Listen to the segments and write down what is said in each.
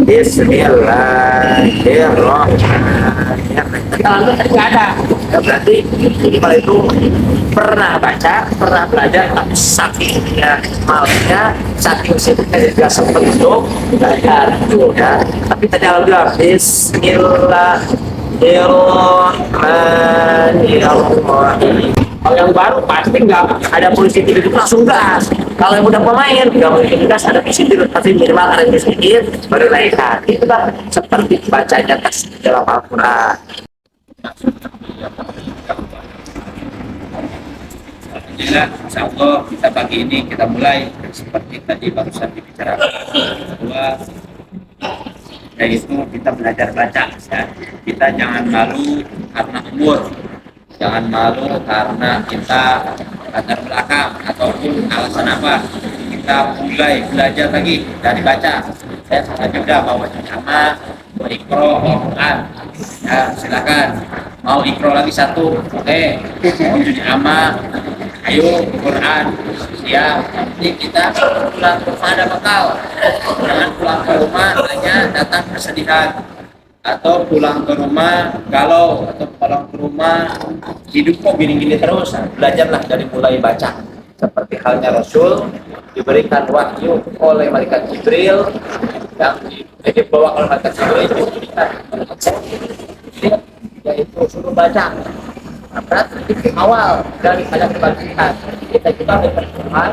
Bismillahirrahmanirrahim. Kalau tadi nggak ada, ya berarti minimal itu pernah baca, pernah belajar, tapi saking ya malnya, saking sibuknya tidak sempat untuk belajar, gitu ya. Tapi tadi alhamdulillah, Bismillahirrahmanirrahim. Kalau yang baru pasti nggak ada polisi tidur itu langsung gas. Kalau yang udah pemain nggak mungkin gas, ada polisi tidur, tapi minimal ada sedikit baru naikkan. Itu kan seperti bacanya teks dalam Al-Quran. Alhamdulillah, insya Allah kita pagi ini kita mulai seperti tadi barusan dibicarakan bahwa yaitu kita belajar baca ya. Kita jangan malu karena umur, jangan malu karena kita latar belakang ataupun alasan apa. Kita mulai belajar lagi dari baca. Saya sangat juga mau baca sama, mau ikro, mau Quran, ya silakan. Mau ikro lagi satu, oke. Mau juz amma, ayo Quran, ya. Nanti kita pulang ke rumah ada bekal. Jangan pulang ke rumah hanya datang kesedihan, atau pulang ke rumah galau, atau pulang ke rumah hidup kok gini-gini terus. Nah, belajarlah dari mulai baca. Seperti halnya Rasul diberikan wahyu oleh malaikat Jibril, yang dibawa oleh malaikat Jibril diberikan yaitu suruh baca. Nah, berarti titik awal dari ada kebangkitan kita juga berperjuangan.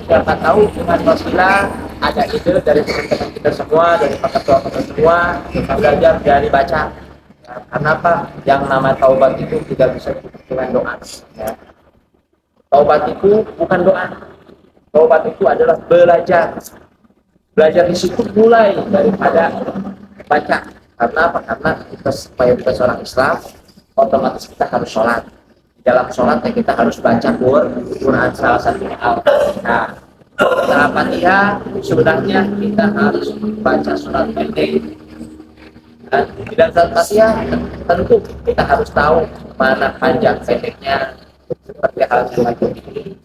Siapa tahu dengan wasilah ada ide dari teman-teman kita semua, dari pakar tua semua, kita belajar dari baca. Nah, karena apa? Yang nama taubat itu tidak bisa cukup dengan doa. Ya. Taubat itu bukan doa. Taubat itu adalah belajar. Belajar di situ mulai daripada baca. Karena apa? Karena kita supaya kita seorang Islam, otomatis kita harus sholat. Di dalam sholatnya kita harus baca Quran, salah satunya Al-Quran. Nah, setelah Fatihah sebenarnya kita harus baca surat pendek. Dan di dalam surat Fatihah tentu kita harus tahu mana panjang pendeknya, seperti al-Jum'ah ini,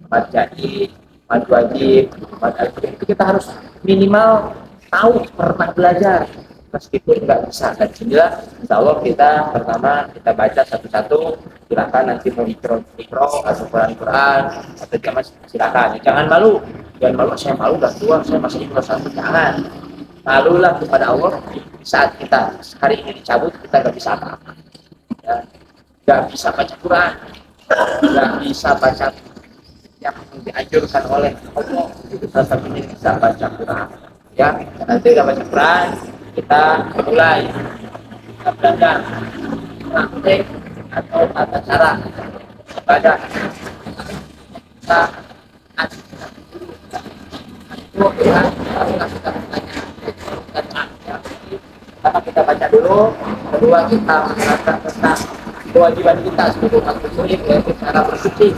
mad jadi, mad wajib, mad al-Jum'ah itu kita harus minimal tahu, pernah belajar. Meskipun nggak bisa, dan juga insya Allah kita pertama kita baca satu-satu. Silakan nanti mau ikro atau Quran atau jamaah silakan. Jangan malu, saya malu udah tua, saya masih ikro satu. Jangan malulah kepada Allah. Saat kita hari ini dicabut, kita nggak bisa apa-apa, ya. Nggak bisa baca Quran, nggak bisa baca yang dianjurkan oleh Allah. Itu salah satunya bisa baca Quran, ya. Nanti nggak baca Quran, kita mulai kita belajar praktek atau tata cara ibadah. Kita itu kita pertama kita baca dulu, kedua kita mengenalkan tentang kewajiban kita sebagai umat muslim, yaitu cara bersuci,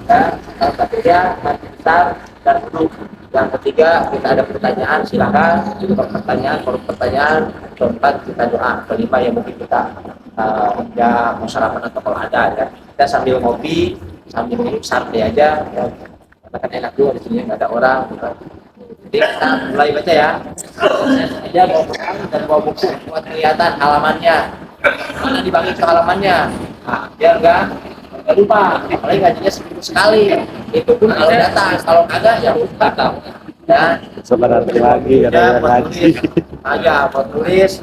dan salah satunya mandi besar dan wudhu. Yang ketiga kita ada pertanyaan, silakan juga pertanyaan. Keempat kita doa. Kelima yang mungkin kita ya mau sarapan atau kalau ada ya kita sambil ngopi sambil minum santai aja ya. Karena kan enak juga di sini nggak ada orang gitu. Jadi kita mulai baca ya. Saya bawa buku dan bawa buku buat kelihatan halamannya. Mana dibagi ke halamannya. Nah, biar nggak lupa. Apalagi ngajinya seminggu sekali. Itu pun kalau datang, kalau kagak ya lupa tahu. Ya, Sebenarnya lagi ada lagi. Aja buat tulis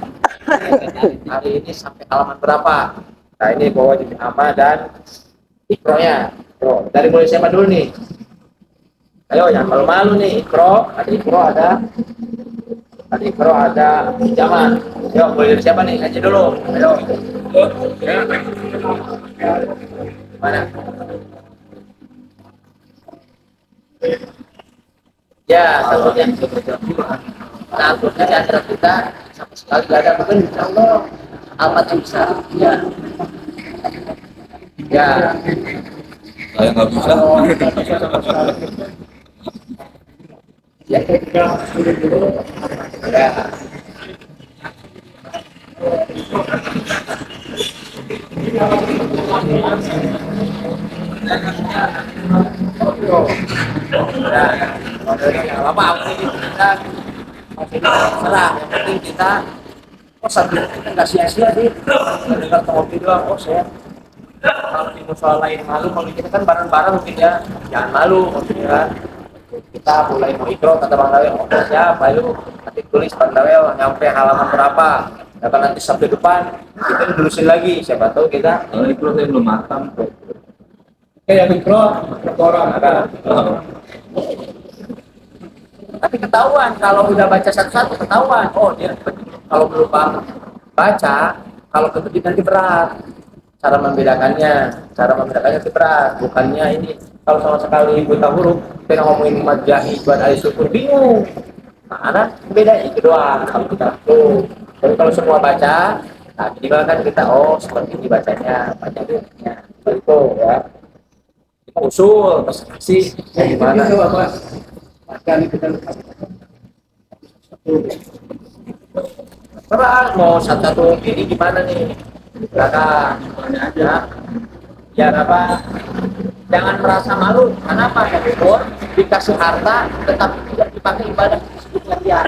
hari ini sampai halaman berapa. Nah ini bawa jadi nama dan ikronya. Dari mulai siapa dulu nih? Ayo jangan malu-malu nih. Ikro ada pinjaman. Ayo mulai dari siapa nih? Aja dulu. Ayo. Mana? Ya, satunya di antara kita sama sekali tidak ada, mungkin insya Allah amat bisa. Ya, ya. Saya nggak bisa. Ya, ya. Apa ini kita serah, yang penting kita satu kita nggak sia-sia sih dengar ngopi doang. Saya kalau di musola lain malu, kalau kita kan bareng-bareng mungkin ya, jangan malu ya. Kita mulai mau ikro kata Bang Dawel, siapa lu nanti tulis Bang Dawel nyampe halaman berapa, dapat nanti Sabtu depan kita tulisin lagi, siapa tahu kita Ikro saya belum matang. kayak mikro orang ada. Tapi ketahuan kalau udah baca satu-satu, ketahuan dia kalau belum baca, kalau kebetulan nanti berat cara membedakannya itu berat, bukannya ini kalau sama sekali buta huruf kita ngomongin mad jahid buat ahli syukur bingung mana beda itu doang kalau kita tuh. Tapi kalau semua baca, nah jadi kan kita seperti ini bacanya itu ya. Kita usul kasih gimana terang mau satu ini gimana nih belakang aja ya apa, jangan merasa malu. Kenapa ya Bor? Dikasih harta tetap tidak dipakai ibadah dia.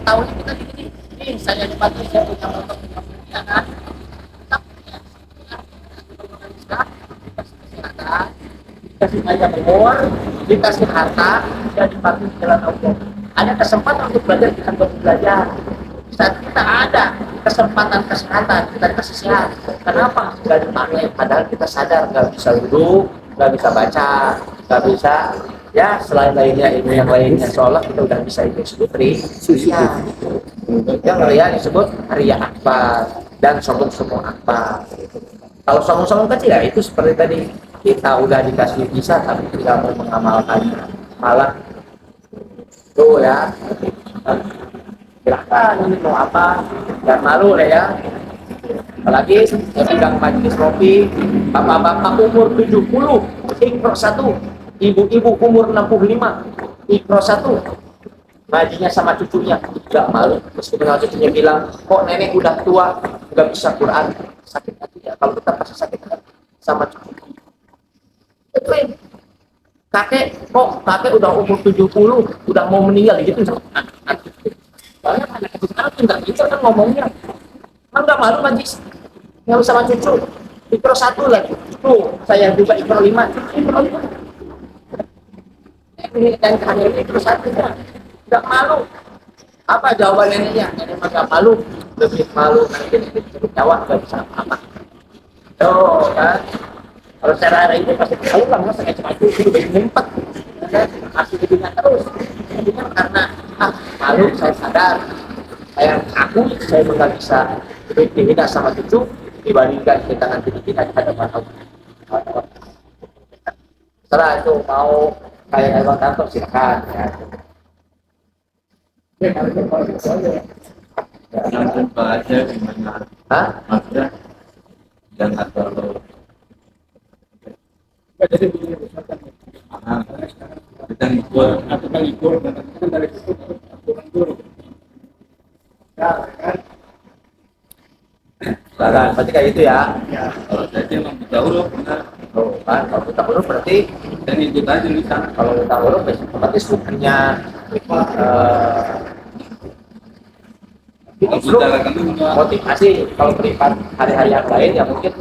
Tahu kita ini saya dipakai, saya punya motor ya kan, dikasih aja Bor, dikasih harta dan dipakai jalan Allah. Ada kesempatan untuk belajar, kita belajar. Saat kita ada kesempatan kesehatan, kita dikasih sehat. Kenapa nggak dipakai? Padahal kita sadar nggak bisa duduk, nggak bisa baca, nggak bisa ya selain lainnya ilmu yang lainnya. Seolah kita udah bisa itu disebut ria. Yang ria disebut ria akbar dan sombong-sombong akbar. Kalau sombong-sombong kecil ya itu seperti tadi, kita udah dikasih bisa tapi tidak mau mengamalkannya, malah tuh ya. Silahkan ini mau apa, jangan malu lah ya. Apalagi saya pegang majelis kopi, bapak-bapak umur 70 ikro 1, ibu-ibu umur 65 ikro 1, ngajinya sama cucunya, tidak malu. Terus dengan cucunya bilang, kok nenek udah tua nggak bisa Quran, sakit hati ya kalau kita pasti sakit hati sama cucu. Kakek udah umur 70 udah mau meninggal gitu. Banyak anak kecil sekarang tuh nggak bisa kan ngomongnya, nggak malu majis nggak sama cucu. Ikro 1 lagi tuh, saya juga ikro 5 dan kehadiran ikro 1 ya nggak malu. Apa jawaban neneknya? Nenek mah nggak malu, lebih malu nanti jawab nggak bisa apa. Tuh kan, kalau secara ini pasti tahu lah, masa kayak cuma itu udah ngumpet kan, masih hidupnya terus. Jadi kan karena malu, saya sadar, saya nggak bisa tidak sama cucu dibandingkan kita nanti kita di hadapan Allah. Setelah itu mau kayak Bang Kantor silakan ya. Jangan baca gimana? Maksudnya jangan terlalu. Kita ngikut dari berarti kayak itu ya. kalau saya sih emang buta huruf benar. Kan kalau kita huruf berarti Dan ikut aja di sana. kalau kita huruf berarti sukunya motivasi. Kalau privat hari-hari yang lain ya mungkin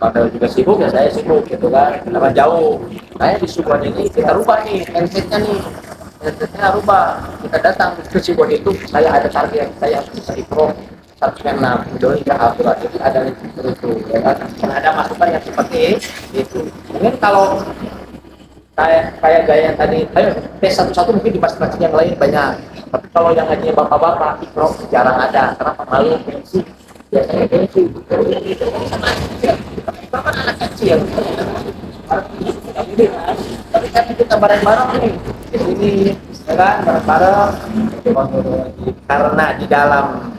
padahal juga sibuk ya, saya sibuk gitu kan, karena jauh. Saya di Subon ini kita rubah nih mindsetnya rubah. Kita datang ke Subon itu, saya ada target, saya bisa ikro 106 doi ke Abdullah, jadi ada itu ya kan. Dan ada masukan yang seperti itu. Mungkin kalau kayak gaya yang tadi, ayo tes satu-satu mungkin di masjid yang lain banyak. Tapi kalau yang ngajinya bapak-bapak ikro jarang ada. Kenapa? Malu, gengsi. Biasanya gengsi. Bapak anak kecil. Tapi kan kita bareng-bareng nih di sini, ya kan, bareng-bareng. Karena di dalam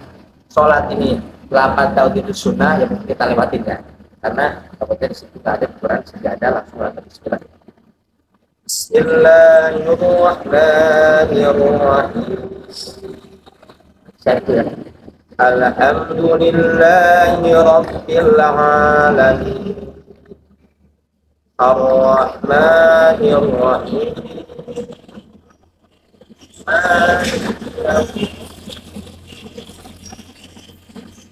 sholat ini 8 tahun itu sunnah, yang kita lewatin ya. Karena kemudian di situ ada Quran sejadah langsung lanjut bismillah. Bismillahirrahmanirrahim. Satu ya. Alhamdulillahi rabbil alamin. Ar-Rahmanir Rahim.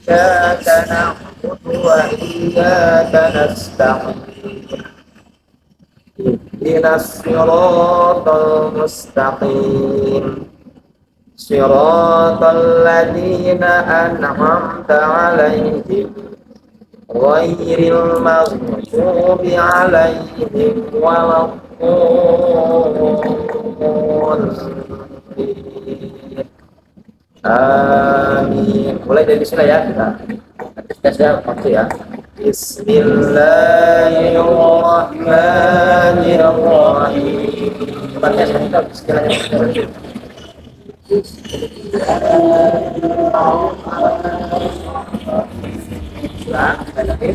إياك نعبد وإياك نستعين اهدنا الصراط المستقيم صراط الذين أنعمت عليهم غير المغضوب عليهم ولا الضالين amin. Mulai dari bismillah ya kita tesnya waktu ya. Bismillahirrahmanirrahim. Coba tes kita bismillahirrahmanirrahim. Nah, sekali lagi.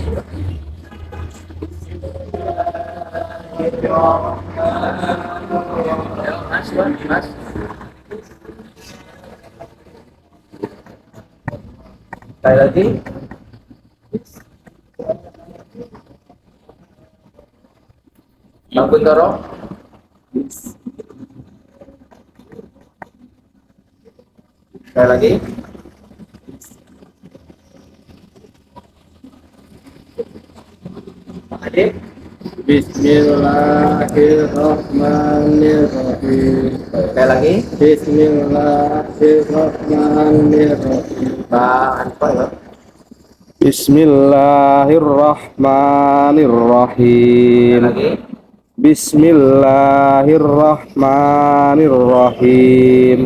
Mas, mas. Sekali lagi. Bang Kuntoro. Sekali lagi. Pak Adib. Bismillahirrahmanirrahim. Sekali lagi. Bismillahirrahmanirrahim. Pak Anwar ya. Bismillahirrahmanirrahim. Lagi. Bismillahirrahmanirrahim.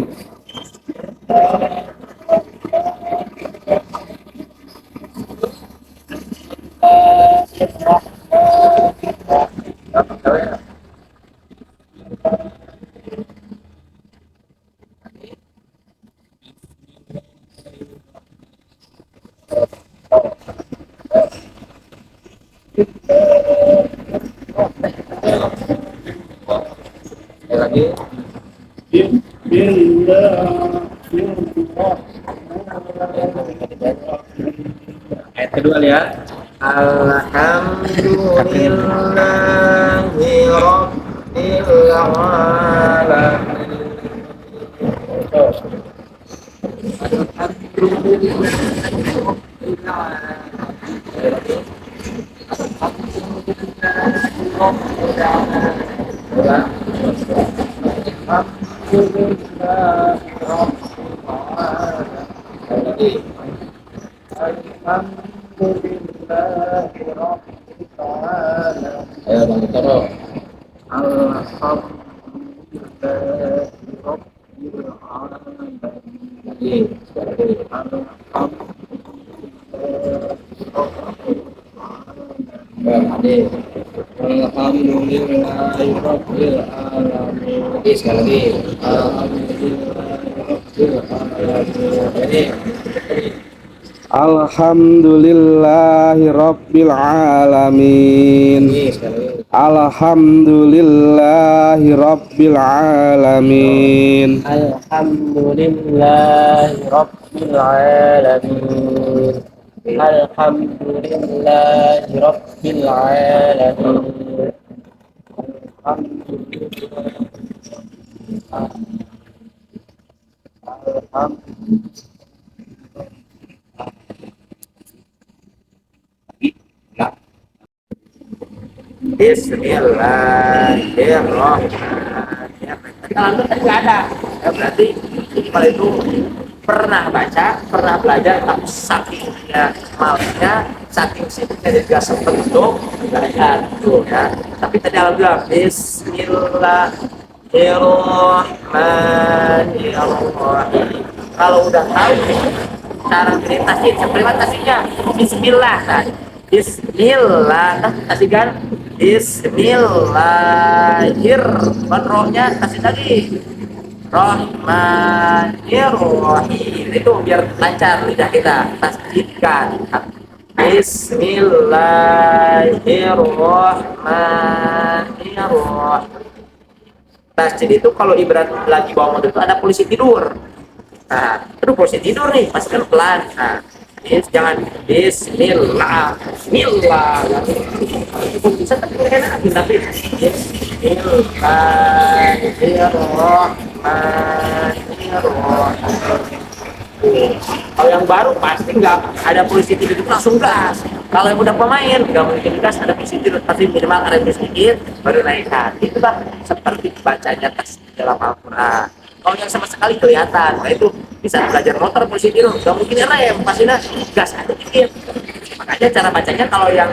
Lagi. Ayat kedua ya. Alhamdulillahi Rabbil Alamin. Ayo Bang Toro. Alhamdulillahirabbil alamin. Sekali lagi. Alhamdulillahirabbil alamin. Alhamdulillahirabbil alamin. Alhamdulillahirabbil alamin. Alhamdulillahirabbil alamin. Bismillahirrahmanirrahim. Kalau tadi nggak ada, ya berarti kalau itu pernah baca, pernah belajar, tapi saking ya malnya, saking sibuknya dia sempat untuk belajar tuh ya. Tapi tadi alhamdulillah. Bismillahirrahmanirrahim. Kalau udah tahu cara meditasi, implementasinya Bismillah. Nah, Bismillah, kasih kan? Bismillahir, rohnya kasih lagi. Rahmanirrahim, itu biar lancar lidah kita. Tasbihkan. Bismillahirrahmanirrahim. Masjid itu kalau ibarat lagi bawa motor itu ada polisi tidur. Nah, itu polisi tidur nih, pasti kan pelan. Nah, jangan Bismillah, Bismillah. Bisa tapi enak, tapi Bismillahirrahmanirrahim. Kalau yang baru pasti nggak ada polisi tidur itu langsung gas. Kalau yang udah pemain nggak mungkin gas, ada polisi tidur, pasti minimal rem sedikit baru naikkan. Itu bang seperti bacanya teks dalam Al-Quran. Kalau yang sama sekali kelihatan, nah itu bisa belajar motor polisi tidur, nggak mungkin rem, pasti gas ada dikit. Makanya cara bacanya kalau yang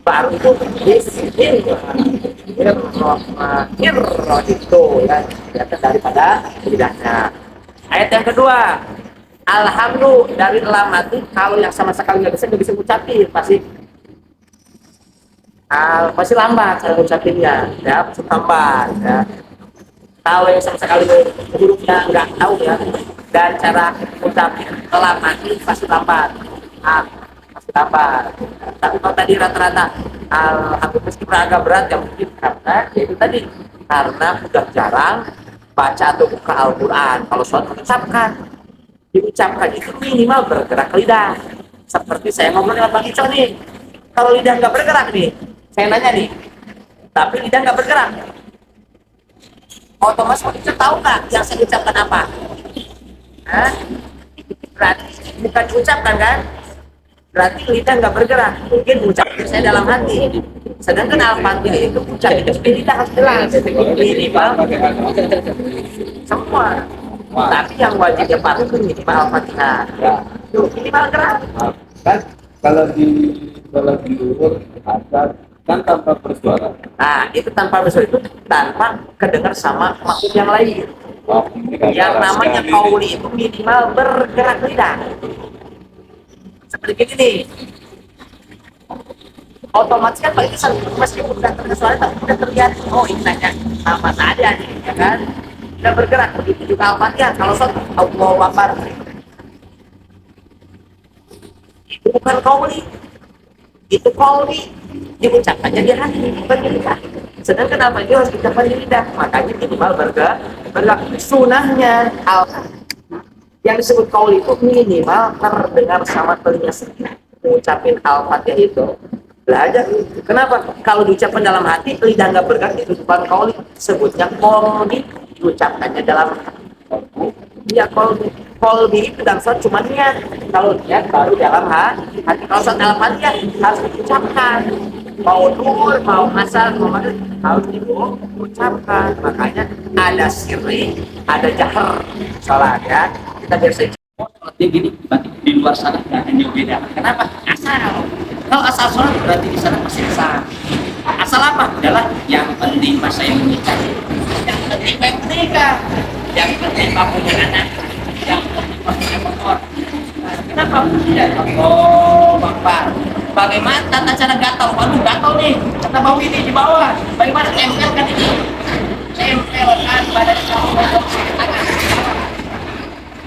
baru itu Bismillahirrahmanirrahim itu ya kelihatan daripada lidahnya. Ayat yang kedua, alhamdulillah dari lamati, kalau yang sama sekali nggak bisa ngucapin pasti lambat cara ngucapinnya ya, pasti lambat ya. Kalau yang sama sekali hurufnya nggak tahu ya, dan cara ngucapin lamati pasti lambat, pasti lambat. Tapi kalau tadi rata-rata alhamdulillah meskipun agak berat ya mungkin karena itu tadi karena udah jarang baca atau buka Al-Quran. Kalau sholat diucapkan itu minimal bergerak lidah. Seperti saya ngomong dengan Bang Ico nih, kalau lidah nggak bergerak nih, saya nanya nih, tapi lidah nggak bergerak, otomatis Bang Ico tahu nggak yang saya ucapkan apa? Hah? Berarti bukan diucapkan kan? Berarti lidah nggak bergerak, mungkin ucapkan saya dalam hati. Sedangkan Al-Fatihah itu ucapkan itu lidah harus jelas, minimal semua. Tapi yang wajibnya patuh itu minimal Al-Fatihah. Tuh, minimal gerak. Kan kalau di luhur ada kan tanpa bersuara. Nah, itu tanpa bersuara itu tanpa kedengar sama makhluk yang lain. Oh, ini kan Yang salah namanya sekali. qauli itu minimal bergerak lidah. Seperti gini nih. Otomatis kan paling kesan meskipun udah terdengar suara tapi udah terlihat, oh ini nanya sama saja nih, ya kan? Udah bergerak, begitu juga Al-Fatihah. Kalau sholat Allahu Akbar, itu bukan qauli, itu qauli, diucapkannya di hati, bukan di lidah. Sedangkan apa itu harus diucapkan di lidah, makanya minimal bergerak. Sunahnya yang disebut qauli itu minimal terdengar sama telinga sendiri. Mengucapin Al-Fatihah itu belajar. Kenapa? Kalau diucapkan dalam hati, lidah nggak bergerak, itu bukan qauli, sebutnya qalbi. Diucapkannya dalam ya qalbi itu dalam sholat cuma niat, kalau niat baru dalam hati. Kalau sholat dalam hati ya harus diucapkan, mau nur, mau asal, mau maghrib harus diucapkan. Makanya ada sirri, ada jahar sholat ya. Kita biasa sholatnya gini, berarti di luar sana nggak ada yang beda. Kenapa? Asal. Kalau asal sholat berarti di sana masih sah. Asal apa? Adalah yang penting masa yang menikah, yang penting baik menikah, yang penting punya anak, yang penting punya motor. Kenapa? Ya, oh, Bapak. Bagaimana tata cara gatal? Waduh, gatal nih. Kata bau ini di bawah. Bagaimana tempelkan ini? Tempelkan pada tangan.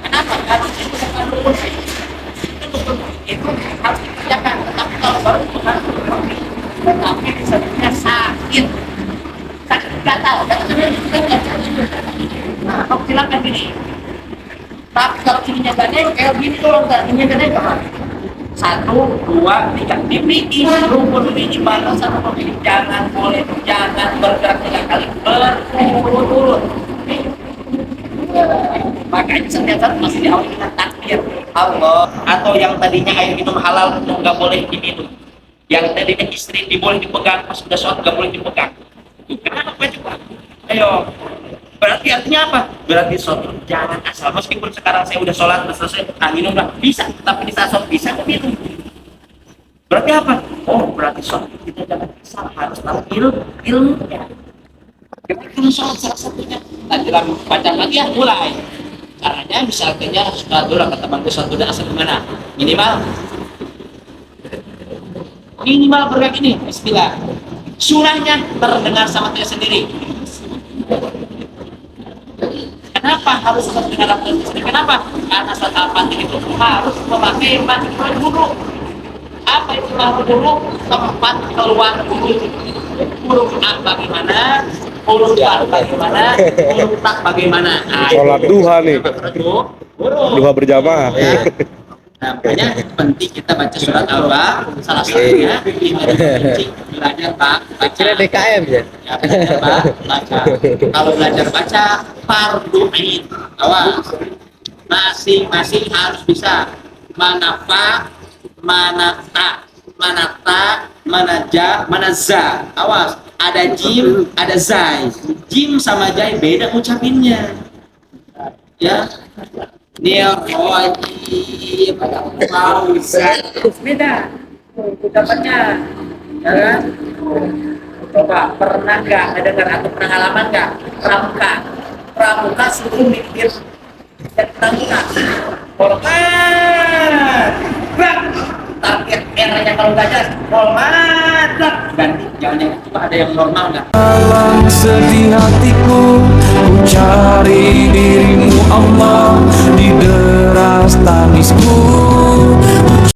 Kenapa? Karena itu bukan rukun. Itu harus dikerjakan. Tetapi kalau baru itu harus dikerjakan. Tetapi disebutnya sakit gatal. Nah, kamu silakan gini. Tapi kalau ininya gak nempel gini doang, ininya gak nempel. 1, 2, 3 dimiliki rukun minimal satu pemilik, jangan boleh jangan bergerak 3 kali berturut-turut. Makanya setiap saat masih diawali dengan takbir Allah, atau yang tadinya air minum halal itu nggak boleh diminum, yang tadinya istri diboleh dipegang pas sudah sholat nggak boleh dipegang. Kenapa coba? Ayo, berarti artinya apa? Berarti sholat jangan asal, meskipun sekarang saya udah sholat udah selesai, minum lah bisa, tapi di saat sholat bisa kok minum. Berarti apa? Oh, berarti sholat kita jangan asal, harus tahu ilmunya. Kita sholat salah satunya dalam baca Fatihah mulai. Caranya misalnya sholat dulu kata bangku sholat dulu asal gimana? Minimal bergerak ini, bismillah. Surahnya terdengar sama dia sendiri. Kenapa harus terdengar sama dia sendiri? Kenapa? Karena sholat Al-Fatihah itu harus memakai mati dulu. Apa itu mati dulu? Tempat keluar dulu. Huruf A bagaimana? Huruf A bagaimana? Huruf Tak bagaimana? Sholat duha nih. Duha berjamaah. Ya. Nah, makanya penting kita baca surat Al-Baqarah. Salah satunya belajar baca. DKM ya. Ya, belajar baca. Kalau belajar baca, fardu ain. Awas. Masing-masing harus bisa manafa, manata, manaja, manaza. Awas, ada jim, ada zai. Jim sama zai beda ucapinnya. Ya. Nirojim, fauzan. Beda ucapannya. Ya kan? Coba pernah nggak dengar atau pernah ngalaman nggak pramuka suruh mikir pramuka hormat target R-nya kalau nggak jelas hormat ganti jangan coba ada yang normal nggak Dalam sedih hatiku ku cari